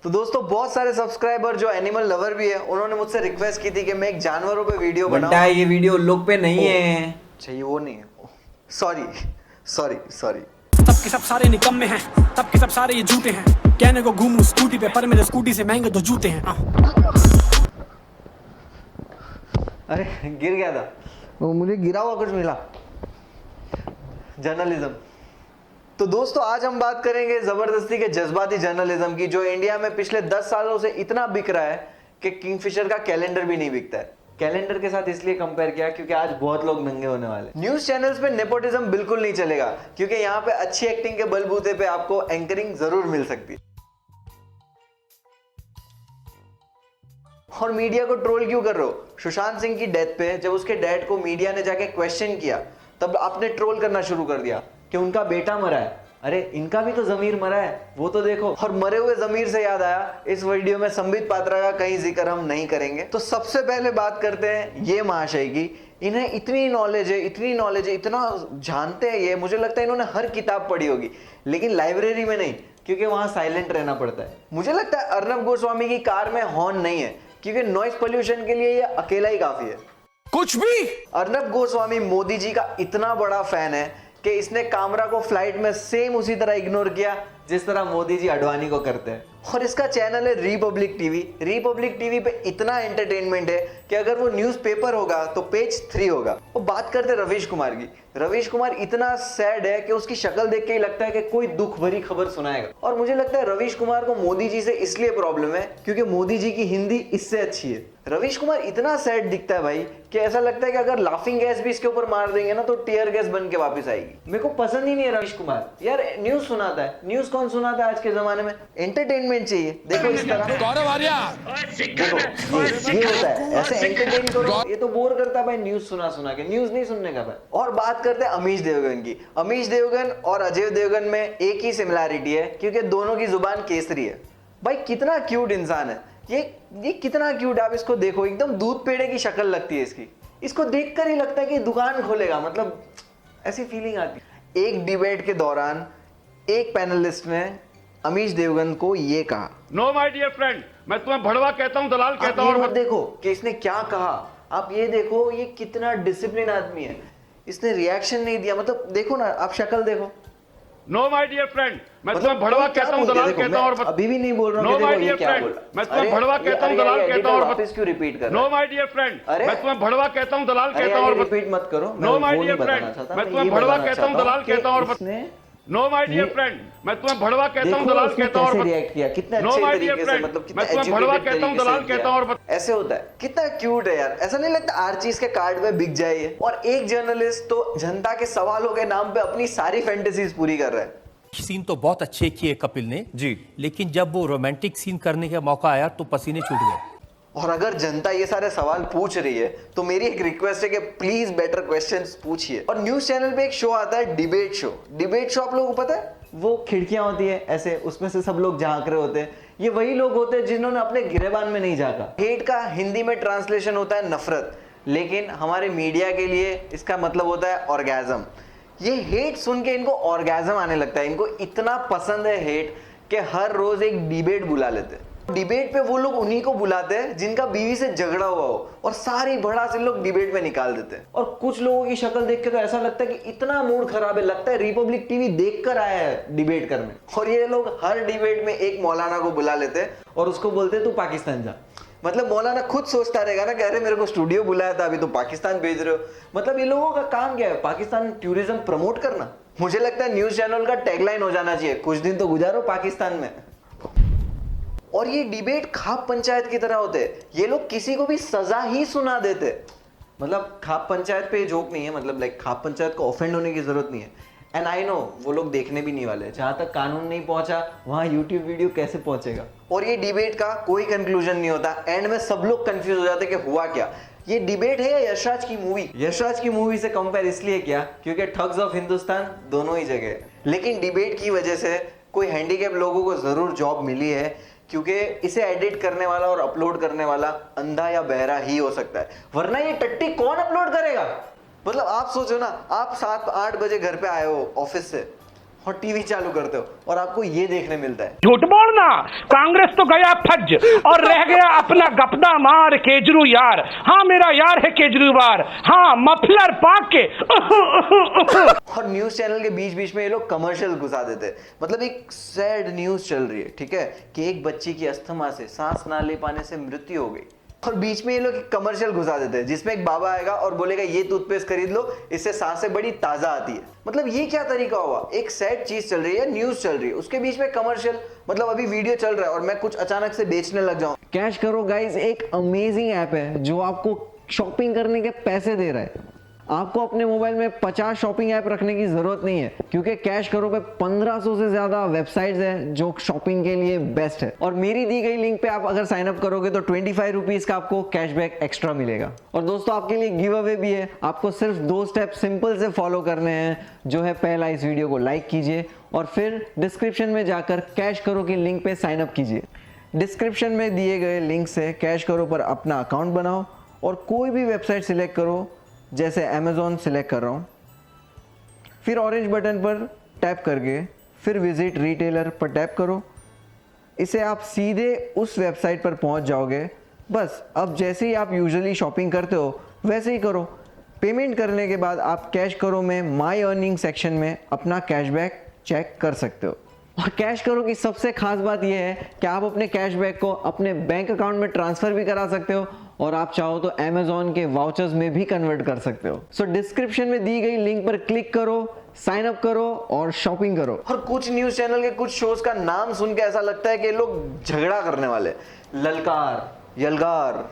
तो दोस्तों बहुत सारे सब्सक्राइबर जो एनिमल लवर भी है उन्होंने मुझसे रिक्वेस्ट की थी कि मैं एक जानवरों पे वीडियो बनाऊं। बंटा ये वीडियो लोग पे नहीं है। अच्छा ये वो नहीं है, सॉरी सॉरी सॉरी। तब के सब सारे निकम्मे हैं, तब के सब सारे ये झूठे हैं। कहने को घूमूं स्कूटी पे पर मेरे स्कूटी से महंगे तो जूते हैं। अरे गिर गया था वो, मुझे गिरा हुआ कुछ मिला। जर्नलिज्म। तो दोस्तों आज हम बात करेंगे जबरदस्ती के जज्बाती जर्नलिज्म की, जो इंडिया में पिछले 10 सालों से इतना बिक रहा है कि किंगफिशर का कैलेंडर भी नहीं बिकता है। कैलेंडर के साथ इसलिए कंपेयर किया क्योंकि आज बहुत लोग नंगे होने वाले। न्यूज चैनल्स पे नेपोटिज्म बिल्कुल नहीं चलेगा क्योंकि यहाँ पे अच्छी एक्टिंग के बलबूते पे आपको एंकरिंग जरूर मिल सकती है। और मीडिया को ट्रोल क्यों कर रहे हो? सुशांत सिंह की डेथ पे जब उसके डैड को मीडिया ने जाके क्वेश्चन किया तब आपने ट्रोल करना शुरू कर दिया कि उनका बेटा मरा है। अरे इनका भी तो जमीर मरा है, वो तो देखो। और मरे हुए जमीर से याद आया, इस वीडियो में संबित पात्रा का कहीं जिक्र हम नहीं करेंगे। तो सबसे पहले बात करते हैं ये महाशय की। इन्हें इतनी नॉलेज है, इतनी नॉलेज है, इतना जानते हैं ये, मुझे लगता है इन्होंने हर किताब पढ़ी होगी लेकिन लाइब्रेरी में नहीं, क्योंकि वहां साइलेंट रहना पड़ता है। मुझे लगता है अर्नब गोस्वामी की कार में हॉर्न नहीं है क्योंकि नॉइस पोल्यूशन के लिए ये अकेला ही काफी है। कुछ भी अर्नब गोस्वामी मोदी जी का इतना बड़ा फैन है कि इसने कामरा को फ्लाइट में सेम उसी तरह इग्नोर किया जिस तरह मोदी जी अडवाणी को करते हैं। और इसका चैनल है रिपब्लिक टीवी। रिपब्लिक टीवी पे इतना एंटरटेनमेंट है कि अगर वो न्यूज़पेपर होगा तो पेज 3 होगा। वो बात करते हैं रवीश कुमार की। रवीश कुमार इतना सैड है कि उसकी शक्ल देख के ही लगता है कि कोई दुख भरी खबर सुनाएगा। और मुझे लगता है रवीश कुमार को मोदी जी से इसलिए प्रॉब्लम है क्योंकि मोदी जी की हिंदी इससे अच्छी है। रवीश कुमार इतना सैड दिखता है भाई कि ऐसा लगता है कि अगर लाफिंग गैस भी इसके ऊपर मार देंगे ना तो टीयर गैस बन के वापस आएगी। मेरे को पसंद ही नहीं है रवीश कुमार। यार न्यूज सुनाता है, न्यूज कौन सुनाता है आज के जमाने में? एंटरटेनमेंट चाहिए। देखो इस तरह गौरव आर्या, देखो ये होता है, ऐसे एंटरटेन करो। ये तो बोर करता है भाई न्यूज सुना सुना के, न्यूज नहीं सुनने का भाई। और बात करते हैं अमीश देवगन की। अमीश देवगन और अजय देवगन में एक ही सिमिलैरिटी है क्योंकि दोनों की जुबान केसरी है। भाई कितना क्यूट इंसान है ये कितना क्यूट। आप इसको देखो, एकदम दूध पेड़े की शक्ल लगती है इसकी। इसको देखकर ही लगता है कि दुकान खोलेगा, मतलब ऐसी फीलिंग आती है। एक डिबेट के दौरान एक पैनलिस्ट ने अमीश देवगन को ये कहा, नो माय डियर फ्रेंड, मैं तुम्हें भड़वा कहता हूं, दलाल कहता हूं। और देखो कि इसने क्या कहा। आप ये देखो ये कितना डिसिप्लिन आदमी है। इसने रिएक्शन नहीं दिया, मतलब देखो ना, आप शक्ल देखो। नो माय डियर फ्रेंड, मैं तुम्हें भड़वा कहता हूं, दलाल कहता हूं। और अभी भी नहीं बोल रहा हूं। नो माय डियर फ्रेंड, मैं तुम्हें भड़वा कहता हूं, दलाल कहता हूं। और वापस क्यों रिपीट कर रहा है? नो माय डियर फ्रेंड, मैं तुम्हें भड़वा कहता हूं, दलाल कहता हूं। और रिपीट मत करो। नो माय डियर फ्रेंड, मैं तुम्हें भड़वा कहता हूं, दलाल कहता हूं। और नो माय डियर फ्रेंड, मैं तुम्हें भड़वा कहता हूं, दलाल कहता हूं। और रिएक्ट किया कितना नो अच्छे माय डियर तरीके से, फ्रेंड, मतलब कितना मैं तुम्हें भड़वा कहता हूं, दलाल कहता हूं। और ऐसे होता है। कितना क्यूट है यार। ऐसा नहीं लगता हर चीज के कार्ड में बिक जाए ये। और एक जर्नलिस्ट तो जनता के सवालों के नाम पे अपनी सारी फैंटेसीज पूरी कर रहा है। सीन तो बहुत अच्छे किए कपिल ने जी, लेकिन जब वो रोमांटिक सीन करने का मौका आया तो पसीने छूट गए। और अगर जनता ये सारे सवाल पूछ रही है तो मेरी एक रिक्वेस्ट है कि प्लीज बेटर क्वेश्चंस पूछिए। और न्यूज चैनल पे एक शो आता है डिबेट शो। डिबेट शो आप लोगों को पता है, वो खिड़कियां होती है ऐसे, उसमें से सब लोग झांक रहे होते हैं। ये वही लोग होते हैं जिन्होंने अपने गिरेबान में नहीं झांका। हेट का हिंदी में ट्रांसलेशन होता है नफरत, लेकिन हमारे मीडिया के लिए इसका मतलब होता है ऑर्गेज्म। ये हेट सुन के इनको ऑर्गेज्म आने लगता है। इनको इतना पसंद है हेट कि हर रोज एक डिबेट बुला लेते हैं। डिबेट पे वो लोग उन्हीं को बुलाते हैं जिनका बीवी से झगड़ा हुआ हो, और सारी भड़ास इन लोग डिबेट में निकाल देते हैं। और कुछ लोगों की शक्ल देख के तो ऐसा लगता है कि इतना मूड खराब है, लगता है रिपब्लिक टीवी देखकर आया है डिबेट करने। और ये लोग हर डिबेट में एक मौलाना को बुला लेते हैं और उसको बोलते हैं तू पाकिस्तान जा। मतलब मौलाना खुद सोचता रहेगा ना कि अरे मेरे को स्टूडियो बुलाया था, अभी तो पाकिस्तान भेज रहे हो। मतलब ये लोगों का काम क्या है? पाकिस्तान टूरिज्म प्रमोट करना। मुझे लगता है न्यूज चैनल का टैगलाइन हो जाना चाहिए, कुछ दिन तो गुजारो पाकिस्तान में। और ये डिबेट खाप पंचायत की तरह होते हैं। ये लोग किसी को भी सजा ही सुना देते। मतलब खाप पंचायत पे जोक नहीं है, मतलब लाइक खाप पंचायत को ऑफेंड होने की जरूरत नहीं है। एंड आई नो वो लोग देखने भी नहीं वाले। जहां तक कानून नहीं पहुंचा वहां यूट्यूब वीडियो कैसे पहुंचेगा? और ये डिबेट का कोई कंक्लूजन नहीं होता। एंड में सब लोग कंफ्यूज हो जाते कि हुआ क्या। ये डिबेट है या यशराज की मूवी? यशराज की मूवी से कंपेयर इसलिए किया क्योंकि ठग्स ऑफ हिंदुस्तान दोनों ही जगह है। लेकिन डिबेट की वजह से कोई हैंडीकैप लोगों को जरूर जॉब मिली है, क्योंकि इसे एडिट करने वाला और अपलोड करने वाला अंधा या बहरा ही हो सकता है, वरना ये टट्टी कौन अपलोड करेगा? मतलब आप सोचो ना, आप 7-8 बजे घर पे आए हो ऑफिस से, और टीवी चालू करते हो और आपको ये देखने मिलता है। झूठ बोलना, कांग्रेस तो गया फज और रह गया अपना गपदा मार केजरू यार। हाँ मेरा यार है केजरीवाल, हाँ मफलर पाक के। और न्यूज चैनल के बीच बीच में ये लोग कमर्शियल घुसा देते हैं। मतलब एक सैड न्यूज चल रही है, ठीक है, कि एक बच्ची की अस्थमा से सांस ना ले पाने से मृत्यु हो गई, और बीच में ये लोग कमर्शियल घुसा देते हैं जिसमें एक बाबा आएगा और बोलेगा ये टूथपेस्ट खरीद लो, इससे सांसें बड़ी ताजा आती है। मतलब ये क्या तरीका हुआ? एक सैड चीज चल रही है, न्यूज चल रही है, उसके बीच में कमर्शियल। मतलब अभी वीडियो चल रहा है और मैं कुछ अचानक से बेचने लग जाऊं। कैश करो गाइस एक अमेजिंग ऐप है जो आपको शॉपिंग करने के पैसे दे रहा है। आपको अपने मोबाइल में 50 शॉपिंग ऐप रखने की जरूरत नहीं है, क्योंकि कैश करो पे 1500 से ज्यादा वेबसाइट्स हैं जो शॉपिंग के लिए बेस्ट है। और मेरी दी गई लिंक पे आप अगर साइन अप करोगे तो 25 रुपीज का आपको कैशबैक एक्स्ट्रा मिलेगा। और दोस्तों आपके लिए गिव अवे भी है। आपको सिर्फ 2 स्टेप सिंपल से फॉलो करने हैं, जो है पहला इस वीडियो को लाइक कीजिए और फिर डिस्क्रिप्शन में जाकर कैश करो की लिंक पे साइन अप कीजिए। डिस्क्रिप्शन में दिए गए लिंक से कैश करो पर अपना अकाउंट बनाओ और कोई भी वेबसाइट सिलेक्ट करो, जैसे अमेज़ॉन सिलेक्ट कर रहा हूँ, फिर ऑरेंज बटन पर टैप करके फिर विजिट रिटेलर पर टैप करो। इसे आप सीधे उस वेबसाइट पर पहुँच जाओगे। बस अब जैसे ही आप यूजुअली शॉपिंग करते हो वैसे ही करो। पेमेंट करने के बाद आप कैश करो में माई अर्निंग सेक्शन में अपना कैशबैक चेक कर सकते हो। और कैश करो की सबसे खास बात यह है कि आप अपने कैशबैक को अपने बैंक अकाउंट में ट्रांसफर भी करा सकते हो और आप चाहो तो अमेज़ॉन के वाउचर्स में भी कन्वर्ट कर सकते हो। सो डिस्क्रिप्शन में दी गई लिंक पर क्लिक करो, साइन अप करो और शॉपिंग करो। और कुछ न्यूज चैनल के कुछ शोज का नाम सुन के ऐसा लगता है कि लोग झगड़ा करने वाले। ललकार, यलगार,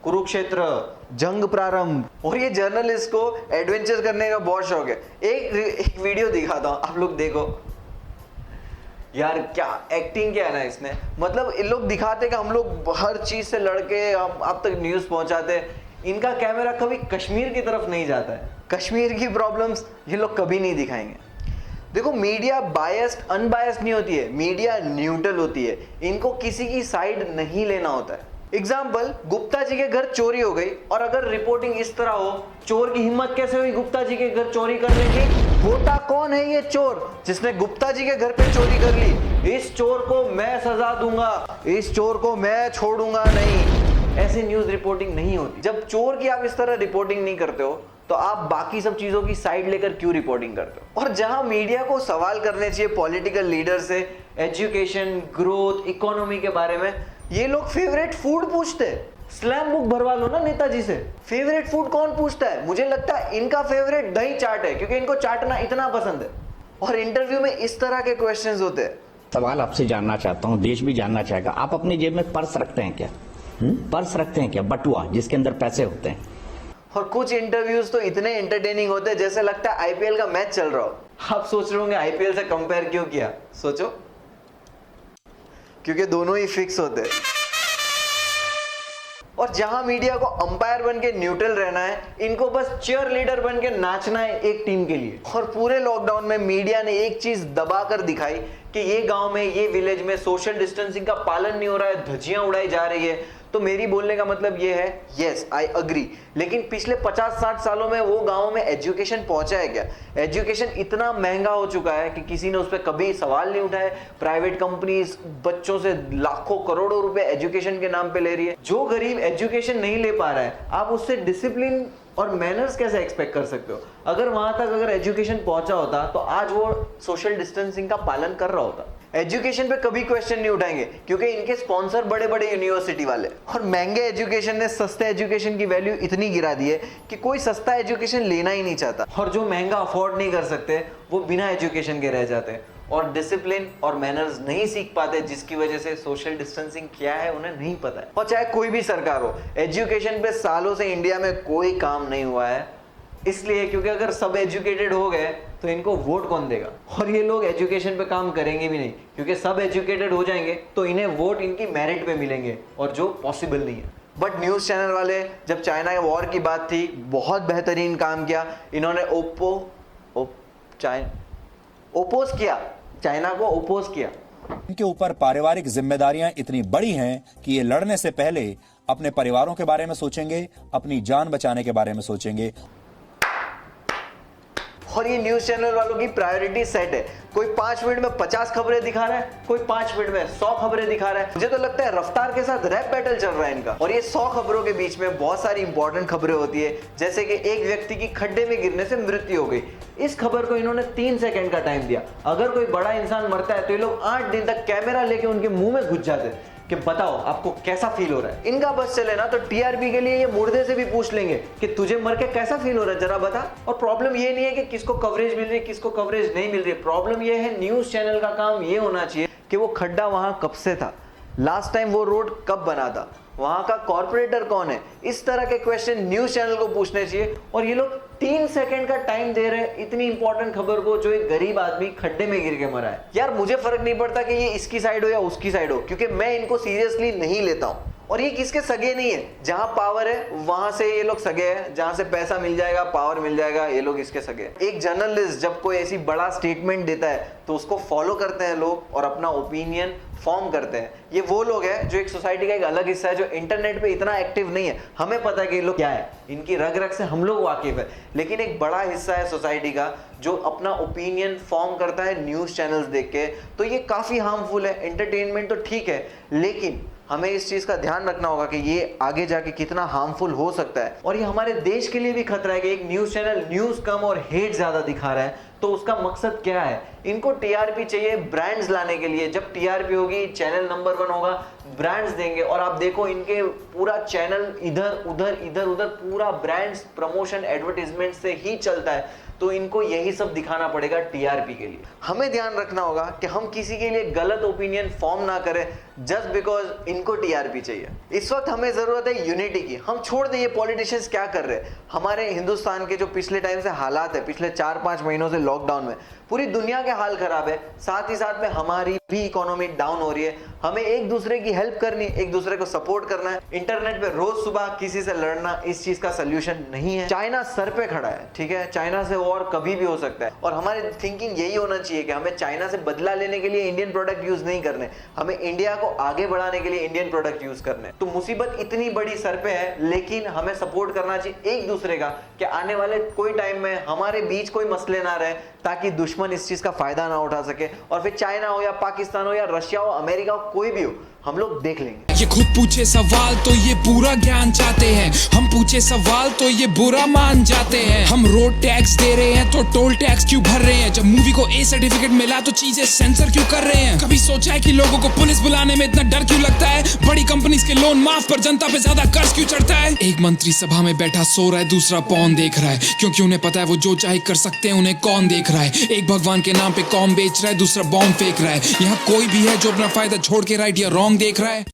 कुरुक्षेत्र, जंग प्रारंभ। और ये जर्नलिस्ट को एडवेंचर करने का बहुत शौक है। एक वीडियो दिखाता हूं, आप लोग देखो यार, क्या एक्टिंग किया है ना इसने। मतलब इन लोग दिखाते कि हम लोग हर चीज से लड़के आप तक न्यूज पहुंचाते हैं। इनका कैमरा कभी कश्मीर की तरफ नहीं जाता है। कश्मीर की प्रॉब्लम्स ये लोग कभी नहीं दिखाएंगे। देखो मीडिया बायस्ड अनबायस्ड नहीं होती है, मीडिया न्यूट्रल होती है। इनको किसी की साइड नहीं लेना होता है। एग्जाम्पल, गुप्ता जी के घर चोरी हो गई और अगर रिपोर्टिंग इस तरह हो, चोर की हिम्मत कैसे हुई गुप्ता जी के घर चोरी करने की? होता कौन है ये चोर जिसने गुप्ता जी के घर पे चोरी कर ली? इस चोर को मैं सजा दूंगा, इस चोर को मैं छोड़ूंगा नहीं। ऐसी न्यूज रिपोर्टिंग नहीं होती। जब चोर की आप इस तरह रिपोर्टिंग नहीं करते हो तो आप बाकी सब चीजों की साइड लेकर क्यों रिपोर्टिंग करते हो? और जहां मीडिया को सवाल करने चाहिए पॉलिटिकल लीडर से, एजुकेशन, ग्रोथ, इकोनॉमी के बारे में, ये लोग फेवरेट फूड पूछते हैं। स्लैम बुक भरवा लो ना नेताजी से। फेवरेट फूड कौन पूछता है? मुझे लगता है इनका फेवरेट दही चाट है, क्योंकि इनको चाटना इतना पसंद है। और इंटरव्यू में इस तरह के क्वेश्चंस होते हैं। सवाल आपसे जानना चाहता हूँ, देश भी जानना चाहेगा, आप अपनी जेब में पर्स रखते हैं क्या? पर्स रखते हैं क्या? बटुआ जिसके अंदर पैसे होते हैं। और कुछ इंटरव्यूज तो इतने एंटरटेनिंग होते हैं जैसे लगता है आईपीएल का मैच चल रहा हो। आप सोच रहे होंगे आईपीएल से कंपेयर क्यों किया? सोचो, क्योंकि दोनों ही फिक्स होते हैं। और जहां मीडिया को अंपायर बन के न्यूट्रल रहना है, इनको बस चीयर लीडर बन के नाचना है एक टीम के लिए। और पूरे लॉकडाउन में मीडिया ने एक चीज दबाकर दिखाई कि ये गांव में, ये विलेज में सोशल डिस्टेंसिंग का पालन नहीं हो रहा है, धज्जियां उड़ाई जा रही है। तो मेरी बोलने का मतलब ये है, यस आई अग्री, लेकिन पिछले 50-60 सालों में वो गांव में एजुकेशन पहुंचा है क्या? एजुकेशन इतना महंगा हो चुका है कि किसी ने उस पर कभी सवाल नहीं उठाया। प्राइवेट कंपनीज बच्चों से लाखों करोड़ों रुपए एजुकेशन के नाम पे ले रही है। जो गरीब एजुकेशन नहीं ले पा रहा है, आप उससे डिसिप्लिन और मैनर्स कैसे एक्सपेक्ट कर सकते हो? अगर वहां तक अगर एजुकेशन पहुंचा होता तो आज वो सोशल डिस्टेंसिंग का पालन कर रहा होता। एजुकेशन पे कभी क्वेश्चन नहीं उठाएंगे क्योंकि इनके स्पॉन्सर बड़े बड़े यूनिवर्सिटी वाले। और महंगे एजुकेशन ने सस्ते एजुकेशन की वैल्यू इतनी गिरा दी है कि कोई सस्ता एजुकेशन लेना ही नहीं चाहता। और जो महंगा अफोर्ड नहीं कर सकते वो बिना एजुकेशन के रह जाते हैं और डिसिप्लिन और मैनर्स नहीं सीख पाते, जिसकी वजह से सोशल डिस्टेंसिंग क्या है उन्हें नहीं पता है। और चाहे कोई भी सरकार हो, एजुकेशन पे सालों से इंडिया में कोई काम नहीं हुआ है, इसलिए क्योंकि अगर सब एजुकेटेड हो गए तो इनको वोट कौन देगा? और ये लोग एजुकेशन पे काम करेंगे भी नहीं, क्योंकि सब एजुकेटेड हो जाएंगे तो इन्हें वोट इनकी मेरिट पे मिलेंगे, और जो पॉसिबल नहीं है। बट न्यूज चैनल वाले जब चाइना के वॉर की बात थी, बहुत बेहतरीन काम किया इन्होंने। ओपोज किया, चाइना को ओपोज किया। इनके ऊपर पारिवारिक जिम्मेदारियां इतनी बड़ी हैं कि ये लड़ने से पहले अपने परिवारों के बारे में सोचेंगे, अपनी जान बचाने के बारे में सोचेंगे। और ये न्यूज चैनल वालों की प्रायोरिटी सेट है। कोई 5 मिनट में 50 खबरें दिखा रहा है, कोई 5 मिनट में 100 खबरें दिखा रहा है। मुझे तो लगता है रफ्तार के साथ रैप बैटल चल रहा है इनका। और ये 100 खबरों के बीच में बहुत सारी इंपॉर्टेंट खबरें होती है, जैसे कि एक व्यक्ति की खड्डे में गिरने से मृत्यु हो गई। इस खबर को इन्होंने 3 सेकंड का टाइम दिया। अगर कोई बड़ा इंसान मरता है तो ये लोग 8 दिन तक कैमरा लेके उनके मुंह में घुस जाते हैं कि बताओ आपको कैसा फील हो रहा है। इनका बस चले ना तो टीआरपी के लिए ये मुर्दे से भी पूछ लेंगे कि तुझे मर के कैसा फील हो रहा है, जरा बता। और प्रॉब्लम ये नहीं है कि किसको कवरेज मिल रही है, किसको कवरेज नहीं मिल रही है। प्रॉब्लम ये है न्यूज चैनल का काम ये होना चाहिए कि वो खड्डा वहां कब से था, लास्ट टाइम वो रोड कब बना था, वहां का कॉर्पोरेटर कौन है। इस तरह के क्वेश्चन न्यूज चैनल को पूछने चाहिए। और ये लोग 3 सेकंड का टाइम दे रहे हैं इतनी इंपॉर्टेंट खबर को, जो एक गरीब आदमी खड्डे में गिर के मरा है। यार मुझे फर्क नहीं पड़ता कि ये इसकी साइड हो या उसकी साइड हो, क्योंकि मैं इनको सीरियसली नहीं लेता हूं। और ये किसके सगे नहीं है। जहां पावर है वहां से ये लोग सगे हैं, जहां से पैसा मिल जाएगा, पावर मिल जाएगा, ये लोग इसके सगे हैं। एक जर्नलिस्ट जब कोई ऐसी बड़ा स्टेटमेंट देता है तो उसको फॉलो करते हैं लोग और अपना ओपिनियन फॉर्म करते हैं। ये वो लोग हैं जो एक सोसाइटी का एक अलग हिस्सा है, जो इंटरनेट पे इतना एक्टिव नहीं है। हमें पता है कि ये लोग क्या है, इनकी रग रग से हम लोग वाकिफ है, लेकिन एक बड़ा हिस्सा है सोसाइटी का जो अपना ओपिनियन फॉर्म करता है न्यूज चैनल्स देख के। तो ये काफी हार्मफुल है। एंटरटेनमेंट तो ठीक है, लेकिन हमें इस चीज का ध्यान रखना होगा कि ये आगे जाके कितना हार्मफुल हो सकता है। और ये हमारे देश के लिए भी खतरा है कि एक न्यूज चैनल न्यूज कम और हेट ज्यादा दिखा रहा है। तो उसका मकसद क्या है? इनको टीआरपी चाहिए ब्रांड्स लाने के लिए। जब टीआरपी होगी, चैनल नंबर 1 होगा, ब्रांड्स देंगे। और आप देखो इनके पूरा चैनल इधर उधर पूरा ब्रांड्स, प्रमोशन, एडवर्टाइजमेंट से ही चलता है। तो इनको यही सब दिखाना पड़ेगा टीआरपी के लिए। हमें ध्यान रखना होगा कि हम किसी के लिए गलत ओपिनियन फॉर्म ना करें जस्ट बिकॉज इनको टीआरपी चाहिए। इस वक्त हमें जरूरत है यूनिटी की। हम छोड़ दें ये पॉलिटिशियंस क्या कर रहे हैं। हमारे हिंदुस्तान के जो पिछले टाइम से हालात है, पिछले 4-5 महीनों से लॉकडाउन में पूरी दुनिया के हाल खराब है, साथ ही साथ में हमारी भी इकोनॉमी डाउन हो रही है। हमें एक दूसरे की हेल्प करनी, एक दूसरे को सपोर्ट करना है। इंटरनेट पे रोज सुबह किसी से लड़ना इस चीज का सोल्यूशन नहीं है। चाइना सर पे खड़ा है, ठीक है, चाइना से वॉर कभी भी हो सकता है। और हमारी थिंकिंग यही होना चाहिए कि हमें चाइना से बदला लेने के लिए इंडियन प्रोडक्ट यूज नहीं करने, हमें इंडिया को आगे बढ़ाने के लिए इंडियन प्रोडक्ट यूज करने। तो मुसीबत इतनी बड़ी सर पे है, लेकिन हमें सपोर्ट करना चाहिए एक दूसरे का कि आने वाले कोई टाइम में हमारे बीच कोई मसले ना रहे, ताकि दुश्मन इस चीज का फायदा ना उठा सके। और फिर चाइना हो या पाकिस्तान हो या रशिया हो, अमेरिका हो, कोई भी हो, हम लोग देख लेंगे। ये खुद पूछे सवाल तो ये पूरा ज्ञान चाहते हैं, हम पूछे सवाल तो ये बुरा मान जाते हैं। हम रोड टैक्स दे रहे हैं तो टोल टैक्स क्यों भर रहे हैं? जब मूवी को ए सर्टिफिकेट मिला तो चीजें सेंसर क्यों कर रहे हैं? कभी सोचा है कि लोगों को पुलिस बुलाने में इतना डर क्यों लगता है? बड़ी कंपनीज के लोन माफ पर जनता पे ज्यादा कर्ज क्यों चढ़ता है? एक मंत्री सभा में बैठा सो रहा है, दूसरा पॉन देख रहा है, क्योंकि उन्हें पता है वो जो चाहे कर सकते हैं, उन्हें कौन देख रहा है। एक भगवान के नाम पे कॉम बेच रहा है, दूसरा बॉम्ब फेंक रहा है। यहाँ कोई भी है जो अपना फायदा छोड़ के राइट या रॉन्ग देख रहा है?